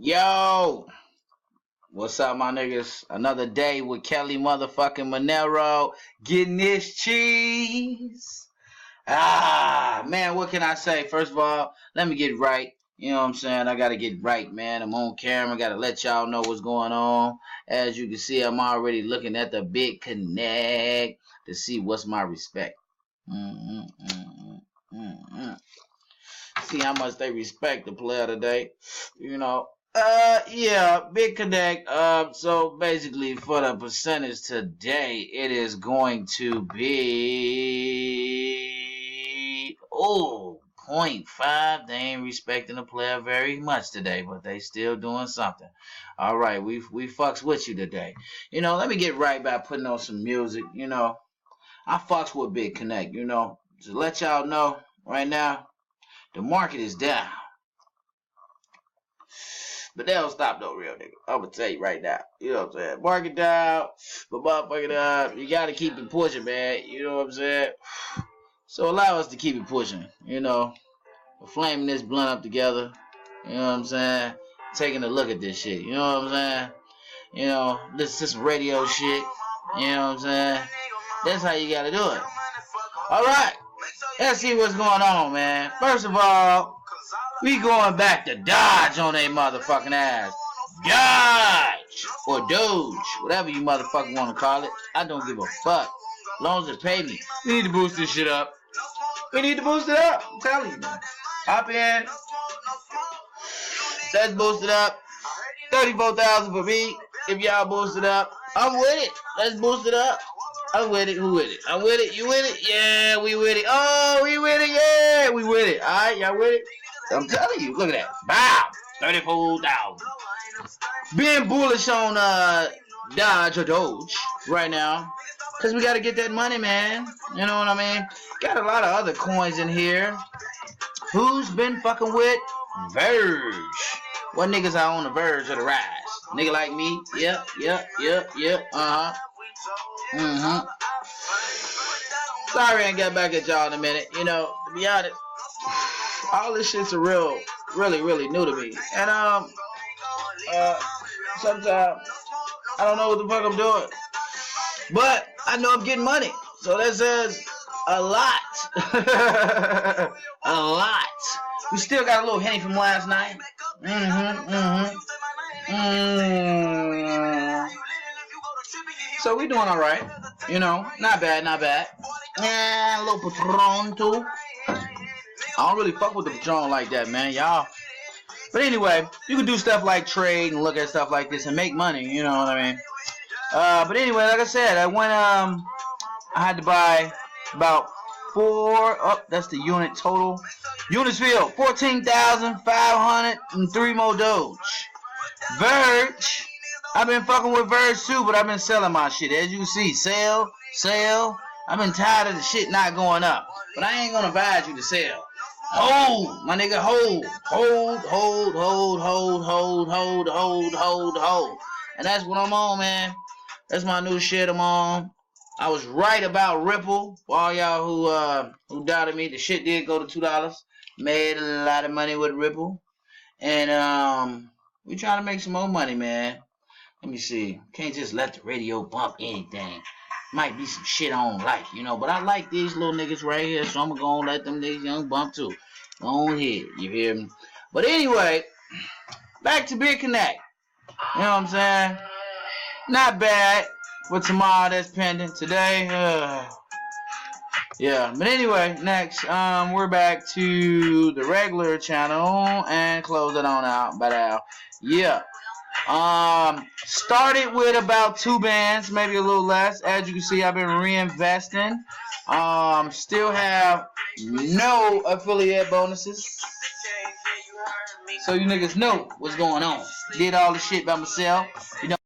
Yo, what's up, my niggas? Another day with Kelly motherfucking Monero getting this cheese. Man, what can I say? First of all, let me get right. You know what I'm saying? I gotta get right, man. I'm on camera. Gotta let y'all know what's going on. As you can see, I'm already looking at the big connect to see what's my respect. See how much they respect the player today. You know. Yeah, big connect. So basically for the percentage today, it is going to be 0.5. They ain't respecting the player very much today, but they still doing something. All right, we fucks with you today. You know, let me get right by putting on some music. You know, I fucks with Big Connect. You know, to let y'all know right now, the market is down. But they don't stop though, real nigga. I'm gonna tell you right now. You know what I'm saying? Market down, but motherfucking up. You gotta keep it pushing, man. You know what I'm saying? So allow us to keep it pushing. You know, we're flaming this blunt up together. You know what I'm saying? Taking a look at this shit. You know what I'm saying? You know, this is some radio shit. You know what I'm saying? That's how you gotta do it. All right. Let's see what's going on, man. First of all, we going back to Dodge on they motherfucking ass. Dodge! Or Doge. Whatever you motherfucking want to call it. I don't give a fuck. As long as it pay me. We need to boost this shit up. We need to boost it up. I'm telling you, man. Hop in. Let's boost it up. 34,000 for me. If y'all boost it up, I'm with it. Let's boost it up. I'm with it. Who with it? I'm with it. You with it? Yeah, we with it. Oh, we with it. Yeah, we with it. All right, y'all with it? I'm telling you. Look at that. Bow. 34,000. Being bullish on Dodge or Doge right now. Because we got to get that money, man. You know what I mean? Got a lot of other coins in here. Who's been fucking with Verge? What niggas are on the verge of the rise? Nigga like me? Yep. Sorry I ain't got back at y'all in a minute. You know, to be honest, all this shit's really new to me. And sometimes I don't know what the fuck I'm doing. But I know I'm getting money. So that says a lot. A lot. We still got a little Henny from last night. So we doing alright. You know, not bad. Yeah, a little Patron too. I don't really fuck with the Patron like that, man. Y'all. But anyway, you can do stuff like trade and look at stuff like this and make money. You know what I mean? But anyway, like I said, I went, I had to buy about 4, that's the unit total. Units filled, 14,503 more Doge. Verge, I've been fucking with Verge too, but I've been selling my shit. As you can see, sell. I've been tired of the shit not going up. But I ain't gonna advise you to sell. Hold, my nigga, hold. And that's what I'm on, man. That's my new shit I'm on. I was right about Ripple. For all y'all who doubted me, the shit did go to $2. Made a lot of money with Ripple. And we trying to make some more money, man. Let me see. Can't just let the radio bump anything. Might be some shit I don't like, you know. But I like these little niggas right here, so I'm gonna let them niggas young bump too. Go on here, you hear me? But anyway, back to Big Connect. You know what I'm saying? Not bad for tomorrow that's pending. Today, yeah. But anyway, next, we're back to the regular channel and close it on out. But yeah. Started with about 2 bands, maybe a little less. As you can see, I've been reinvesting. Still have no affiliate bonuses. So you niggas know what's going on. Did all the shit by myself. You know.